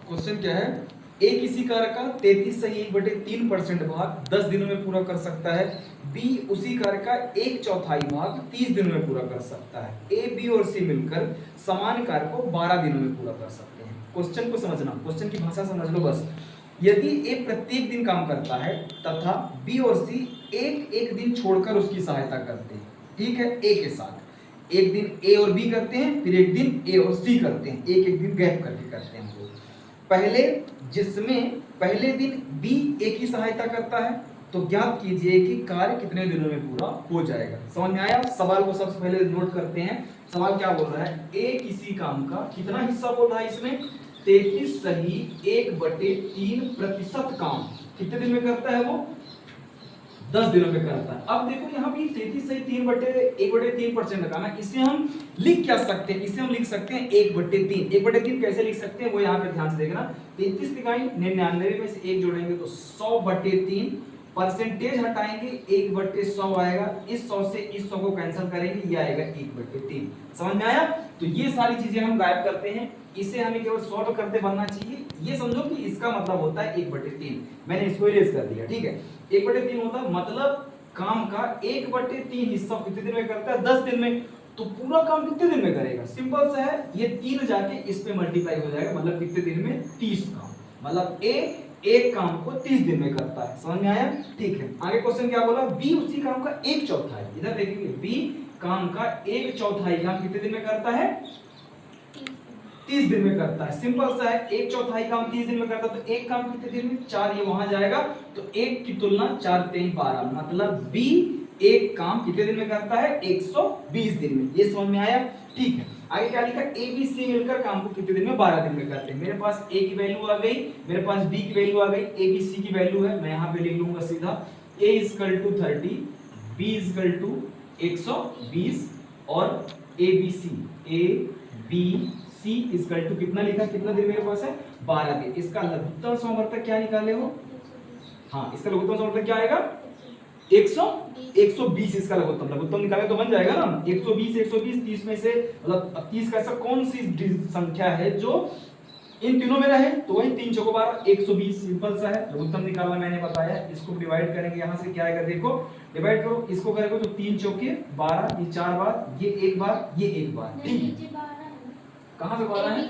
Question क्या है, ए किसी कार्य का 33.1/3% भाग 10 दिनों में पूरा कर सकता है, बी उसी कार्य का 1/4 भाग 30 दिनों में पूरा कर सकता है, ए बी और सी मिलकर समान कार्य को 12 दिनों में पूरा कर सकते हैं। क्वेश्चन को समझना, क्वेश्चन की भाषा समझ लो बस। यदि ए प्रत्येक दिन काम करता है तथा बी और सी एक एक दिन छोड़कर उसकी सहायता करते हैं, ठीक है, ए के साथ एक दिन ए और बी करते हैं, फिर एक दिन ए और सी करते हैं, एक एक दिन गैप करके करते हैं वो। पहले जिसमें पहले दिन बी ए की सहायता करता है, तो ज्ञात कीजिए कि कार्य कितने दिनों में पूरा हो जाएगा। समझ में आया? सवाल को सबसे पहले नोट करते हैं। सवाल क्या बोल रहा है, ए किसी काम का कितना हिस्सा बोल रहा है इसमें, 33 सही 1/3% काम कितने दिन में करता है वो, 10 दिनों में करता है। अब देखो यहाँ भी 33 सही 1/3% का ना, इसे हम लिख क्या सकते हैं, इसे हम लिख सकते हैं 1/3। 1/3 कैसे लिख सकते हैं वो यहाँ पे ध्यान से देखना। 33 दिखाई 99 में से 1 जोड़ेंगे तो 100/3, परसेंटेज हटाएंगे 1/100 आएगा, इस 100 से इस 100 को कैंसिल करेंगे, ये आएगा 1/3। समझ में आया? तो ये सारी चीजें हम गायब करते हैं, इसे हमें केवल सॉल्व करते बनना चाहिए। ये समझो कि इसका मतलब होता है 1/3, मैंने इसको इरेज कर दिया, ठीक है। 1/3 होता है मतलब काम का 1/3 हिस्सा कितने दिन में करता है, 10 दिन में। तो पूरा काम कितने दिन में करेगा, सिंपल सा है, ये 3 जाके इस पे मल्टीप्लाई हो जाएगा, मतलब कितने दिन में, 30 काम। मतलब ए एक काम को 30 दिन में करता है। समझ में आया? ठीक है, आगे क्वेश्चन क्या बोला, बी उसी काम का 1/4, इधर देखेंगे, बी काम का 1/4 काम कितने दिन में करता है, 30 दिन में करता है। सिंपल सा है, 1/4 काम 30 दिन में करता है, तो एक काम कितने दिन में, 4, ये वहां जाएगा, तो एक की तुलना 4 3 12, मतलब बी एक काम कितने दिन में करता है, 120 दिन में। ये समझ में आया? ठीक है, आगे क्या लिखा, ए बी सी मिलकर काम को कितने दिन में, 12 दिन में करते हैं। मेरे पास ए की वैल्यू आ गई, मेरे पास बी की वैल्यू आ गई, ए बी सी की वैल्यू है, मैं यहाँ पे लिख लूंगा सीधा, a = 30, b = 120 और ए बी सी = कितना लिखा, कितना दिन मेरे पास है, 12 दिन। इसका लघुत्तम समवर्तक क्या निकाले हो, हाँ, इसका लघुत्तम समवर्तक क्या आएगा, 120। इसका लघुत्तम निकाले तो बन जाएगा ना, 120 30 में से, मतलब 30 का ऐसा कौन सी संख्या है जो इन तीनों में रहे, तो वही 3 चौको 12, 120, सिंपल सा है। लघुत्तम निकालना मैंने बताया, इसको डिवाइड करेंगे, यहाँ से क्या आएगा, देखो डिवाइड करो, इसको करेंगे तो 3 चौके 12, ये 4 बार, ये 1 बार, ये 1 बार, ठीक है। कहाँ पे 12 है,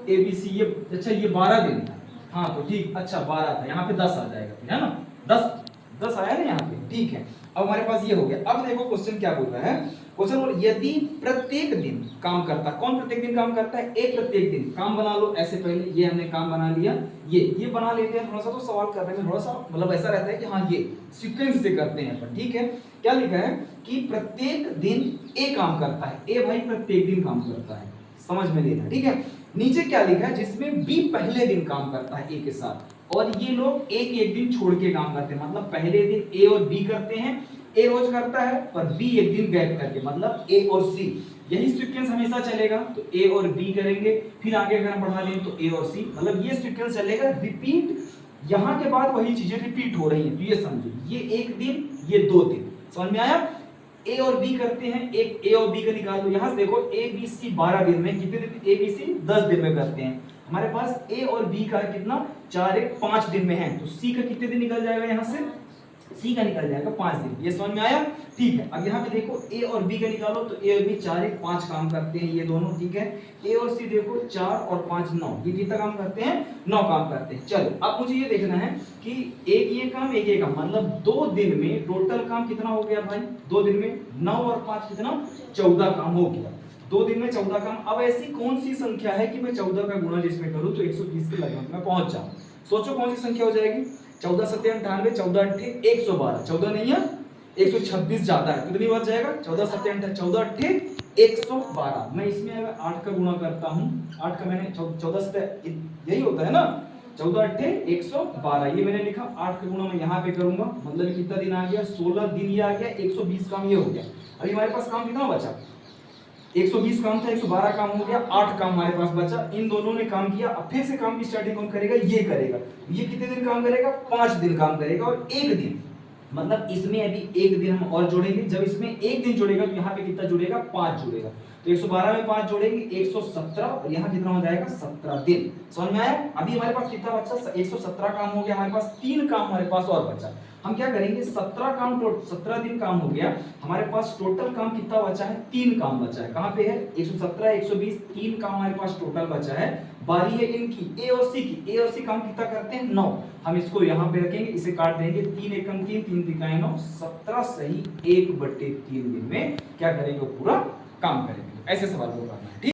ए बी सी, ये अच्छा ये 12 दिन था, हाँ तो ठीक, अच्छा 12 था, यहाँ पे 10 आ जाएगा, है ना, 10 आया ना यहाँ पे, ठीक है। अब हमारे पास ये हो गया। अब देखो क्वेश्चन क्या बोल रहा है, क्वेश्चन बोल यदि प्रत्येक दिन काम करता, कौन प्रत्येक दिन काम करता है, ए प्रत्येक दिन। काम बना लो ऐसे, पहले ये हमने काम बना लिया, ये बना लेते हैं, थोड़ा सा तो सवाल करने में थोड़ा सा मतलब ऐसा रहता है कि हाँ ये सीक्वेंस से करते हैं अपन, ठीक है। क्या लिखा है कि प्रत्येक दिन ए काम करता है, ए भाई प्रत्येक दिन काम करता है, समझ में लेना, ठीक है। नीचे क्या लिखा है, जिसमें बी पहले दिन काम करता है ए के साथ, और ये लोग एक दिन छोड़ के काम करते हैं, मतलब पहले दिन ए और बी करते हैं, ए रोज करता है पर बी एक दिन गैप करके, मतलब ए और सी, यही सीक्वेंस हमेशा चलेगा। तो ए और बी करेंगे, फिर आगे अगर हम बढ़ा दें तो ए और सी, मतलब ये सीक्वेंस चलेगा, रिपीट, यहाँ के बाद वही चीजें रिपीट हो रही हैं। तो ये समझो, ये एक दिन, ये 2 दिन, समझ में आया। ए और बी करते हैं, एक ए और बी का निकाल दो, यहाँ से देखो ए बी सी 12 दिन में, कितने दिन, ए बी सी 10 दिन में करते हैं। हमारे पास ए और बी का कितना, 4 1 5 दिन में है, तो सी का कितने दिन निकल जाएगा, यहाँ से सी का निकल जाएगा 5 दिन। ये समझ में आया? ठीक है। अब यहाँ पे देखो ए और बी का निकालो, तो ए और बी 4 1 5 काम करते हैं ये दोनों, ठीक है। ए और सी देखो 4 और 5 9, ये कितना काम करते हैं, 9 काम करते हैं। चलो अब मुझे ये देखना है कि एक ये काम एक ये काम, मतलब 2 दिन में टोटल काम कितना हो गया भाई, 2 दिन में 9 और 5 कितना, 14 काम हो गया, 2 दिन में 14 काम। अब ऐसी कौन सी संख्या है कि मैं 14 का गुणा जिसमें करूं तो 120 के लगभग में पहुंच जाऊं। सोचो कौन सी संख्या हो जाएगी, 14 7 98, 14 8 112, 14 नहीं है 126 ज्यादा है, कितनी बार जाएगा, 14 7 8 14 8 112। मैं इसमें अगर 8 का गुणा करता हूं, 8 का मैंने 14 से यही होता है ना, 14 8 112, ये मैंने लिखा, 8 का गुणा मैं यहाँ पे करूंगा, मतलब कितना दिन आ गया, 16 दिन ये आ गया, 120 काम ये हो गया। अभी हमारे पास काम कितना बचा, 120 काम था, 112 काम हो गया, 8 काम हमारे पास बचा। इन दोनों ने काम किया, अब फिर से काम की स्टार्टिंग कौन करेगा, ये करेगा। ये कितने दिन काम करेगा, 5 दिन काम करेगा, और 1 दिन, मतलब इसमें अभी 1 दिन हम और जोड़ेंगे। जब इसमें 1 दिन जोड़ेगा तो यहाँ पे कितना जुड़ेगा, 5 जुड़ेगा। तो 112 में 5 जोड़ेंगे 117 और यहाँ कितना हो जाएगा 17 दिन। समझ में आया? अभी हमारे पास कितना बचा? 117 काम हो गया, हमारे पास 3 काम हमारे पास और बचा। हम क्या करेंगे 17 दिन काम हो गया, हमारे पास टोटल काम कितना बचा है? 3 काम बचा है। कहाँ पे है? 117 120 3 काम हमारे पास टोटल बचा है। बारी है इनकी ए और सी की। ए और सी काम कितना करते हैं? 9। हम इसको यहाँ पे रखेंगे, इसे काट देंगे, 3 एकम 3 3 तिकाएं 9, 17 सही 1/3 दिन में क्या करेंगे? पूरा काम करेंगे। ऐसे सवाल को करना है, ठीक।